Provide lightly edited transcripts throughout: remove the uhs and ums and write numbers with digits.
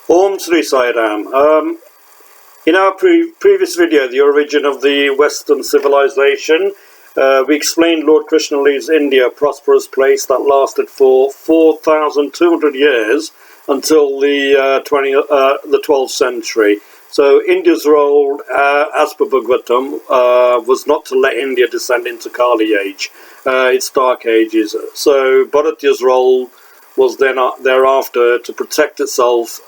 Om Sri Sai Ram. In our previous video, The Origin of the Western Civilization, we explained Lord Krishna leaves India, a prosperous place that lasted for 4,200 years until the 12th century. So India's role, as per Bhagavatam, was not to let India descend into Kali age, its dark ages. So Bharatiya's role was then thereafter to protect itself.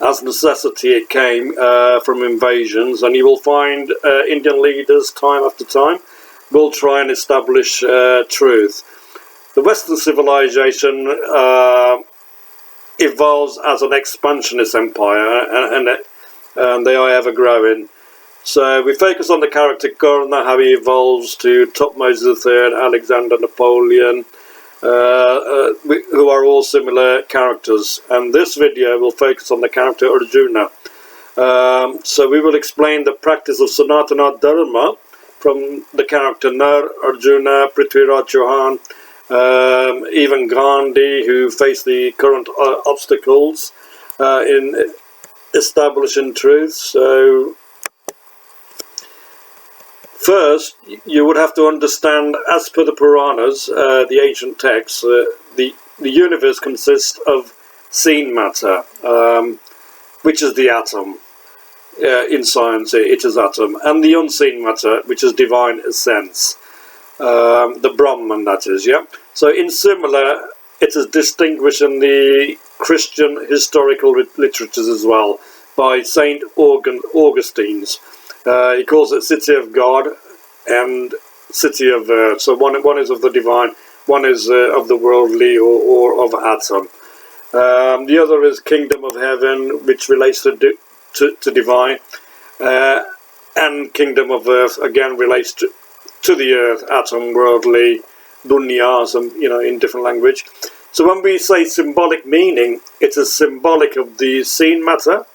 As necessity it came from invasions, and you will find Indian leaders time after time will try and establish truth. The Western civilization evolves as an expansionist empire, and they are ever growing. So we focus on the character Karna, how he evolves to Thutmose III, Alexander, Napoleon, who are all similar characters, and this video will focus on the character Arjuna. So we will explain the practice of Sanatana Dharma from the character Nar, Arjuna, Prithviraj Losing, even Gandhi, who faced the current obstacles in establishing truth. So first, you would have to understand, as per the Puranas, the ancient texts, the universe consists of seen matter, which is the atom. In science, it is atom, and the unseen matter, which is divine essence, the Brahman, that is. Yeah. So, in similar, it is distinguished in the Christian historical literatures as well by Saint Augustine's. He calls it city of God and city of earth. So one is of the divine, one is of the worldly or of atom. The other is kingdom of heaven, which relates to divine, and kingdom of earth again relates to the earth, atom, worldly, dunya, in different language. So when we say symbolic meaning, it is symbolic of the seen matter,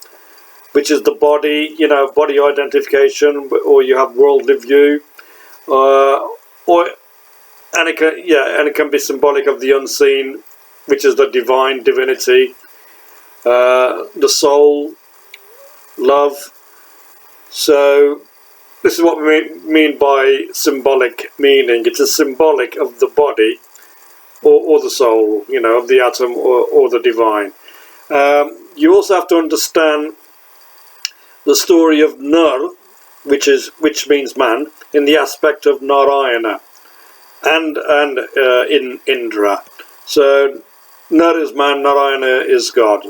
which is the body, body identification, or you have worldly view, and it can be symbolic of the unseen, which is the divine, divinity, the soul, love. So this is what we mean by symbolic meaning. It is symbolic of the body, or the soul, of the atom or the divine. You also have to understand the story of Nar, which means man, in the aspect of Narayana and in Indra. So Nar is man, Narayana is God.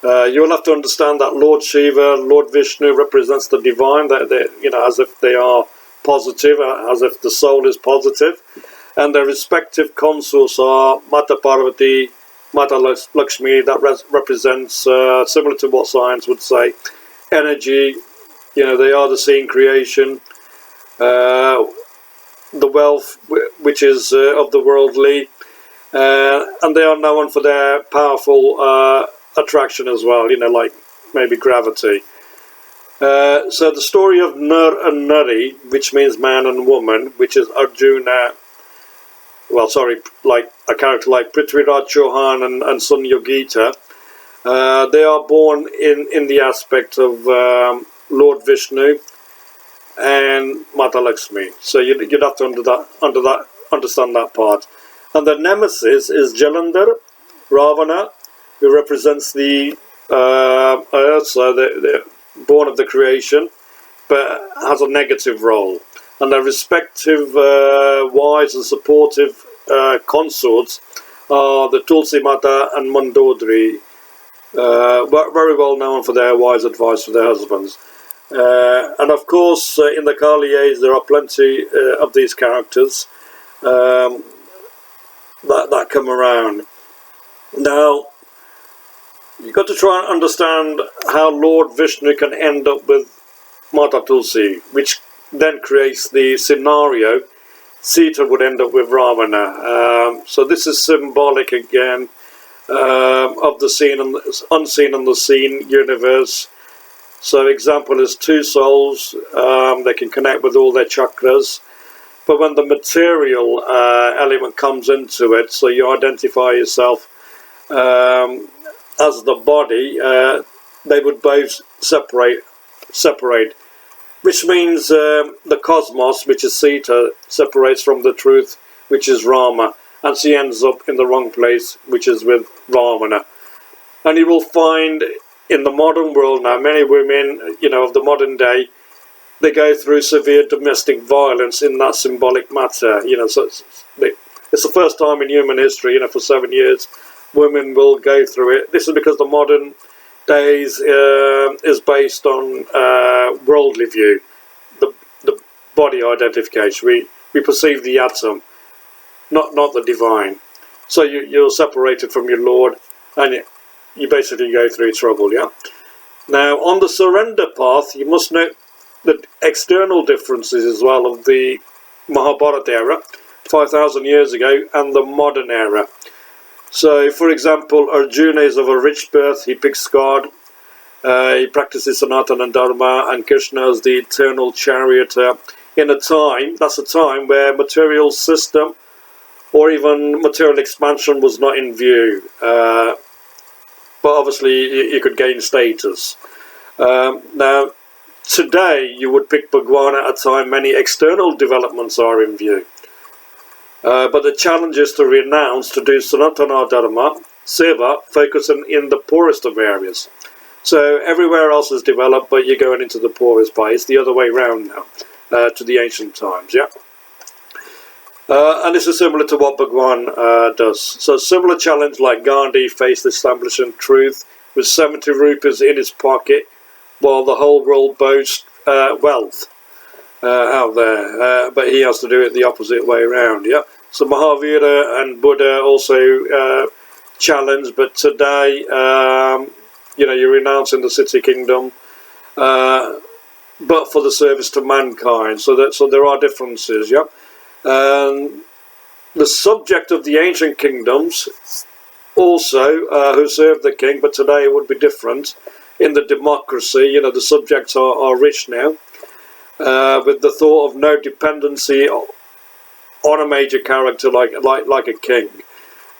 You will have to understand that Lord Shiva, Lord Vishnu represents the divine, as if they are positive, as if the soul is positive, and their respective consorts are Mata Parvati, Mata Lakshmi, that represents, similar to what science would say, energy. They are the seen creation, the wealth, which is of the worldly, and they are known for their powerful attraction as well, like maybe gravity. So the story of Nar and Nari, which means man and woman, which is Arjuna, like a character like Prithviraj Losing and Sanyogita, they are born in the aspect of Lord Vishnu and Mata Lakshmi. So you'd have to understand that part. And the nemesis is Jalandhar, Ravana, who represents the earth, so they're born of the creation, but has a negative role. And their respective wise and supportive consorts are the Tulsi Mata and Mandodari, very well known for their wise advice to their husbands. And of course, in the Kali age, there are plenty of these characters that come around. Now, you've got to try and understand how Lord Vishnu can end up with Mata Tulsi, which then creates the scenario Sita would end up with Ravana. So this is symbolic again of the seen and unseen and the seen universe. So example is two souls, they can connect with all their chakras, but when the material element comes into it, so you identify yourself as the body, they would both separate, which means the cosmos, which is Sita, separates from the truth, which is Rama, and she ends up in the wrong place, which is with Ravana. And you will find in the modern world now, many women, of the modern day, they go through severe domestic violence in that symbolic matter. So it's the first time in human history, for 7 years, women will go through it. This is because the modern days is based on worldly view, the body identification. We perceive the atom, not the divine. So you're separated from your Lord, and you basically go through trouble. Yeah. Now on the surrender path, you must note the external differences as well of the Mahabharata era, 5,000 years ago, and the modern era. So, for example, Arjuna is of a rich birth. He picks God. He practices Sanatana and Dharma, and Krishna is the eternal charioteer. That's a time where material system or even material expansion was not in view. But obviously, you could gain status. Now, today, you would pick Bhagwan at a time many external developments are in view. But the challenge is to renounce, to do Sanatana Dharma, Seva, focusing in the poorest of areas. So everywhere else is developed, but you're going into the poorest part. It's the other way around now, to the ancient times, yeah? And this is similar to what Bhagwan does. So similar challenge like Gandhi faced establishing truth with 70 rupees in his pocket, while the whole world boasts wealth out there. But he has to do it the opposite way around, yeah? So Mahavira and Buddha also challenged, but today, you're renouncing the city kingdom, but for the service to mankind. So there are differences, yeah. The subject of the ancient kingdoms also who served the king, but today it would be different. In the democracy, the subjects are rich now, with the thought of no dependency on a major character like a king,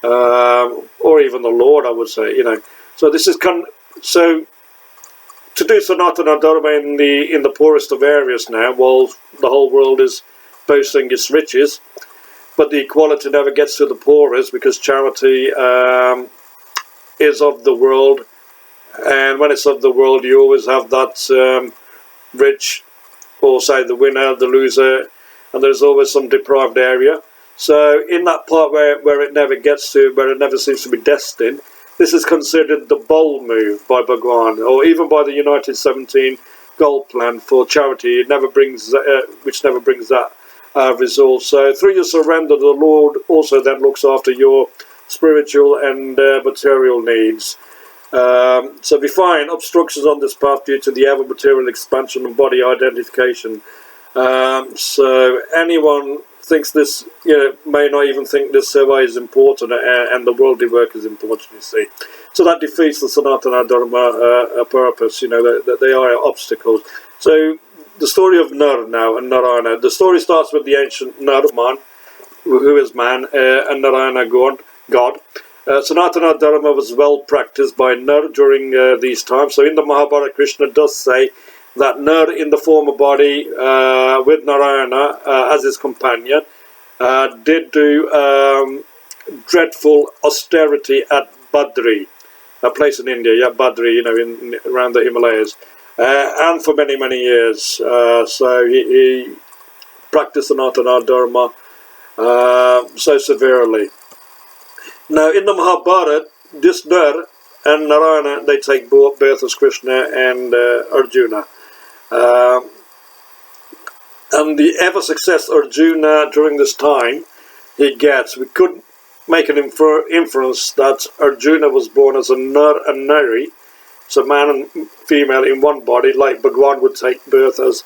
or even the Lord, I would say. So this is so to do Sanatana Dharma in the poorest of areas now, while the whole world is boasting its riches, but the equality never gets to the poorest because charity is of the world, and when it's of the world, you always have that rich, or say the winner, the loser, and there's always some deprived area. So in that part where it never gets to, where it never seems to be destined, this is considered the bold move by Bhagwan, or even by the United 17 goal plan for charity. It never brings, which never brings that result. So through your surrender, the Lord also then looks after your spiritual and material needs. So we find obstructions on this path due to the ever material expansion and body identification. So anyone thinks this, may not even think this survey is important, and the worldly work is important, you see. So that defeats the Sanatana Dharma purpose, that they are obstacles. So the story of Nar now and Narayana. The story starts with the ancient Narman, who is man, and Narayana God. Sanatana Dharma was well practiced by Nar during these times. So in the Mahabharata, Krishna does say that Nar in the former body with Narayana as his companion did do dreadful austerity at Badri, a place in India, Badri, around the Himalayas, and for many, many years. So he practiced Sanatana Dharma so severely. Now in the Mahabharata, this Nar and Narayana, they take birth as Krishna and Arjuna. And the ever-success Arjuna during this time he gets, we could make an inference that Arjuna was born as a Nar and Nari, so man and female in one body, like Bhagwan would take birth as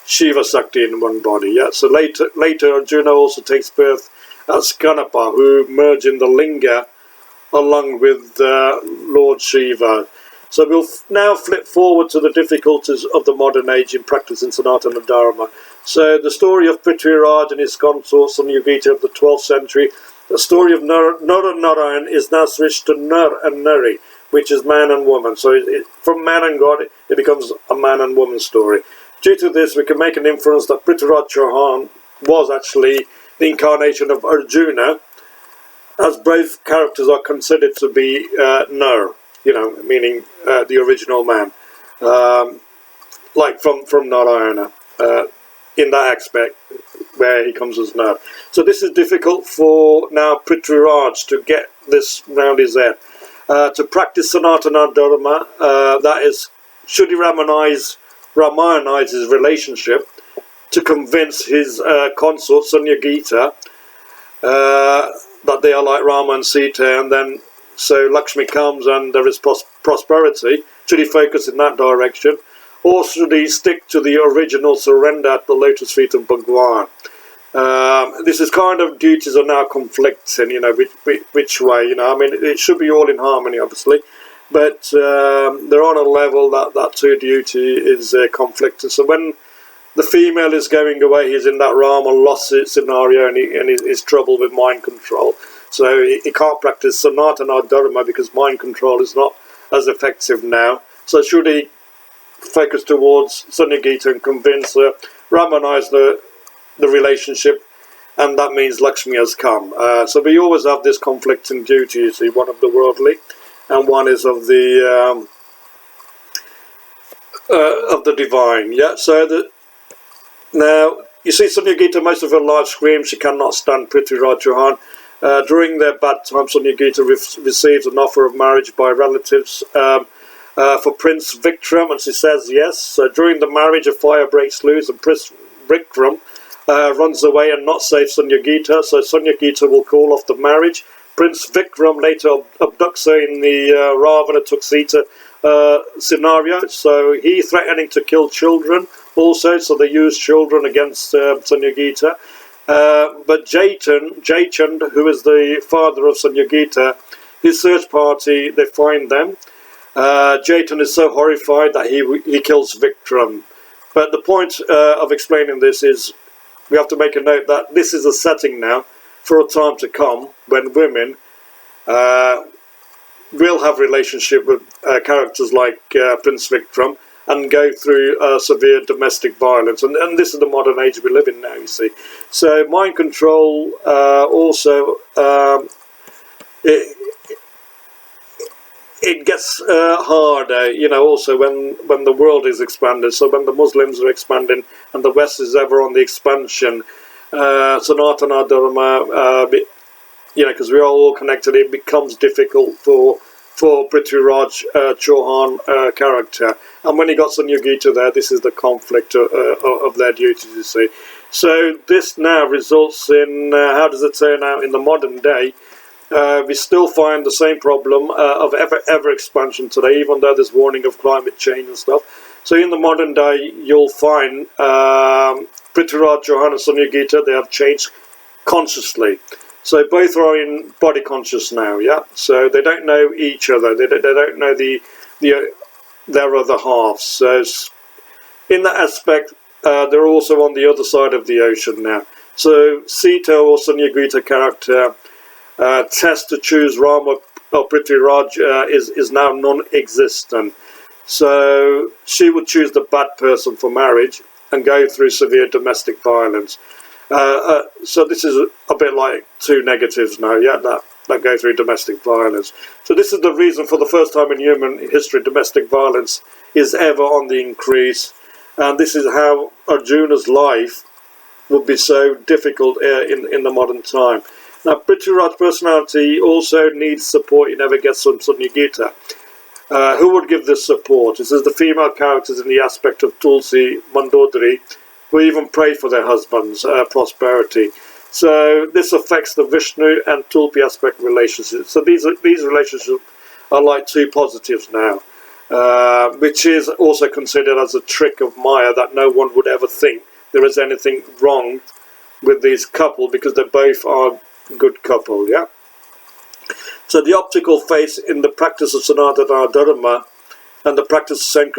Shiva Sakti in one body. Yeah. So later Arjuna also takes birth as Ganapa, who merge in the Linga along with Lord Shiva. So we'll now flip forward to the difficulties of the modern age in practicing Sanatana Dharma. So the story of Prithviraj and his consort Sanyogita of the 12th century, the story of Nar and Narayan is now switched to Nar and Nari, which is man and woman. So from man and God, it becomes a man and woman story. Due to this, we can make an inference that Prithviraj Chauhan was actually the incarnation of Arjuna, as both characters are considered to be Nar, meaning the original man, like from Narayana, in that aspect where he comes as Nar. So this is difficult for now Prithviraj to get this round his head. To practice Sanatana Dharma, that is, should he Ramanize his relationship to convince his consort Sanyogita that they are like Rama and Sita, and then so Lakshmi comes and there is prosperity. Should he focus in that direction, or should he stick to the original surrender at the lotus feet of Bhagwan? This is kind of duties are now conflicting, which way, I mean, it should be all in harmony, obviously, but they're on a level that two duty is conflicting. So when the female is going away, he's in that Rama lost scenario, and he's troubled with mind control. So he can't practice Sanatana Dharma because mind control is not as effective now. So should he focus towards Sanyogita and convince her, Ramanize the relationship, and that means Lakshmi has come. So we always have this conflicting duty, you see, one of the worldly, and one is of the divine. Yeah. So now you see Sanyogita, most of her life screams she cannot stand Prithviraj Chauhan. During their bad time, Sanyogita receives an offer of marriage by relatives for Prince Vikram, and she says yes. So during the marriage, a fire breaks loose, and Prince Vikram runs away and not saves Sanyogita. So Sanyogita will call off the marriage. Prince Vikram later abducts her in the Ravana took Sita scenario. So he threatening to kill children also. So they use children against Sanyogita. But Jaichand, who is the father of Sanyogita, his search party, they find them. Jaichand is so horrified that he kills Vikram. But the point of explaining this is we have to make a note that this is a setting now for a time to come when women will have relationship with characters like Prince Vikram and go through severe domestic violence. And this is the modern age we live in now, you see. So mind control also, it gets harder, also when the world is expanded. So when the Muslims are expanding and the West is ever on the expansion, Sanatana Dharma, because we are all connected, it becomes difficult for Prithviraj Chauhan character. And when he got Sanyogita there, this is the conflict of their duties, you see. So this now results in, how does it turn out in the modern day? We still find the same problem of ever expansion today, even though there's warning of climate change and stuff. So in the modern day, you'll find Prithviraj Chauhan and Sanyogita, they have changed consciously. So both are in body conscious now, yeah. So they don't know each other. They don't know their other halves. So in that aspect, they're also on the other side of the ocean now. So Sita or Sanyogita character test to choose Rama or Prithviraj is now non-existent. So she would choose the bad person for marriage and go through severe domestic violence. So this is a bit like two negatives now, yeah, that go through domestic violence. So this is the reason for the first time in human history domestic violence is ever on the increase. And this is how Arjuna's life would be so difficult in the modern time. Now, Prithviraj's personality also needs support. He never gets from Sanyogita. Who would give this support? This is the female characters in the aspect of Tulsi, Mandodari, who even pray for their husbands' prosperity. So this affects the Vishnu and Tulsi aspect relationships. So these relationships are like two positives now, which is also considered as a trick of Maya, that no one would ever think there is anything wrong with these couple because they both are good couple, yeah. So the optical face in the practice of Sanatana Dharma and the practice of sense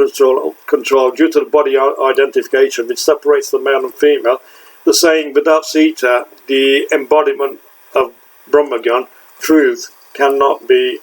control due to the body identification, which separates the male and female, the saying, without Sita, the embodiment of Brahmagyan, truth, cannot be